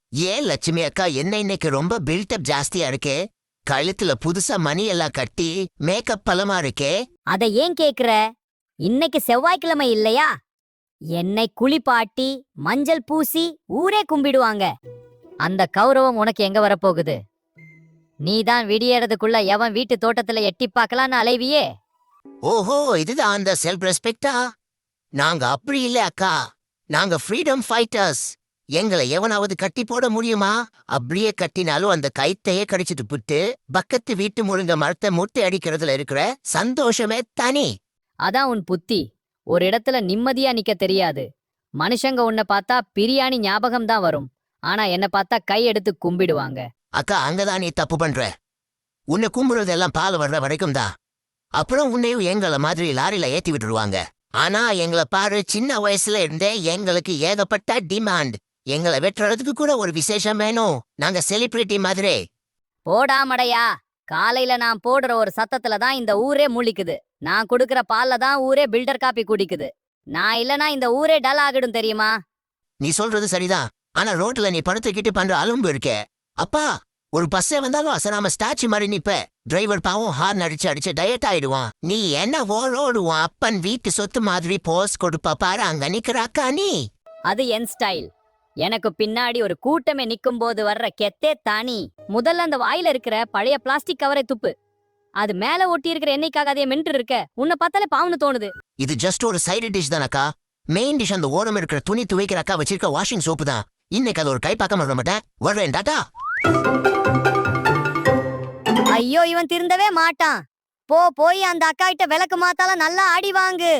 ஏன் லட்சுமி அக்கா என்ன இன்னைக்கு ரொம்ப பில்டப் ஜாஸ்தியா இருக்கே? கழுத்துல புதுசா மணி எல்லாம் கட்டி மேக்கப் பலமா இருக்கே. அத ஏன் கேக்குற? இன்னைக்கு செவ்வாய்க்கிழமை இல்லையா? என்னை குளிப்பாட்டி மஞ்சள் பூசி ஊரே கும்பிடுவாங்க. அந்த கௌரவம் உனக்கு எங்க வரப்போகுது? நீதான் விடியறதுக்குள்ள எவன் வீட்டு தோட்டத்துல எட்டி பார்க்கலான்னு அலைவியே. ஓஹோ, இதுதான் அந்த செல்ஃப் ரெஸ்பெக்டா? நாங்க அப்படி இல்ல அக்கா. நாங்க ஃப்ரீடம் ஃபைட்டர்ஸ். எங்களை எவனாவது கட்டி போட முடியுமா? அப்படியே கட்டினாலும் அந்த கைத்தையே கடிச்சிட்டு புட்டு பக்கத்து வீட்டு முருங்க மரத்தை முட்டை அடிக்கிறதுல இருக்கிற சந்தோஷமே தனி. அதான் உன் புத்தி. ஒரு இடத்துல நிம்மதியா நிக்க தெரியாது. மனுஷங்க உன்னை பார்த்தா பிரியாணி ஞாபகம் தான் வரும். ஆனா என்ன பார்த்தா கை எடுத்து கும்பிடுவாங்க. அக்கா, அங்கதான் நீ தப்பு பண்ற. உன்னை கும்புறதெல்லாம் பால் வர்ற வரைக்கும் தான். அப்புறம் உன்னையும் எங்களை மாதிரி லாரியில ஏத்தி விட்டுருவாங்க. ஆனா எங்களை பாரு, சின்ன வயசுல இருந்தே எங்களுக்கு ஏகப்பட்ட டிமாண்ட். எங்களை வெட்டுறதுக்கு கூட ஒரு விசேஷம் வேணும். நாங்க செலிபிரிட்டி மாதிரி. போடாமடையா. காலையில நான் போடுற ஒரு சத்தத்துல தான் இந்த ஊரே முழிக்குது. நான் குடுக்கற பால்ல தான் ஊரே பில்டர் காப்பி குடிக்குது. நான் இல்லனா இந்த ஊரே டல் ஆகிடும் தெரியுமா? நீ சொல்றது சரிதான். ஆனா ரோட்ல நீ படுத்துக்கிட்டு பண்ற அலும்பு இருக்கே. அப்பா, ஒரு பஸ்ஸே வந்தாலும் அசராம ஸ்டாச்சு மாதிரி நிப்ப. டிரைவர் பாவம் ஹார்ன் அடிச்சு அடிச்சு டயட் ஆயிடுவான். நீ என்ன ஓடுவான் அப்பன் வீட்டு சொத்து மாதிரி போஸ் கொடுப்பா பாரு, அங்க நிக்கிறாக்கா நீ. அது என் ஸ்டைல். எனக்கு பின்னாடி ஒரு கூட்டமே நிக்கும் போது வர்ற கெத்தே தானி. முதல்ல அந்த வாயில இருக்கிற பழைய பிளாஸ்டிக் கவரை துப்பு. அது மேல ஒட்டி இருக்கிற எண்ணெய்க்காக அதே மென்று இருக்க. உன்னை பார்த்தாலே பாவனு தோணுது. இது ஜஸ்ட் ஒரு சைடு டிஷ் தானக்கா. மெயின் டிஷ் அந்த ஓரம் இருக்கிற துணி துவைக்கிற அக்கா வச்சிருக்க வாஷிங் சோப்பு தான். இன்னைக்கு அது ஒரு கை பார்க்க வர மாட்டேன். வர்றேன், டாட்டா. ஐயோ, இவன் திருந்தவே மாட்டான். போய் அந்த அக்கா கிட்ட விளக்கு மாத்தால நல்லா ஆடி வாங்கு.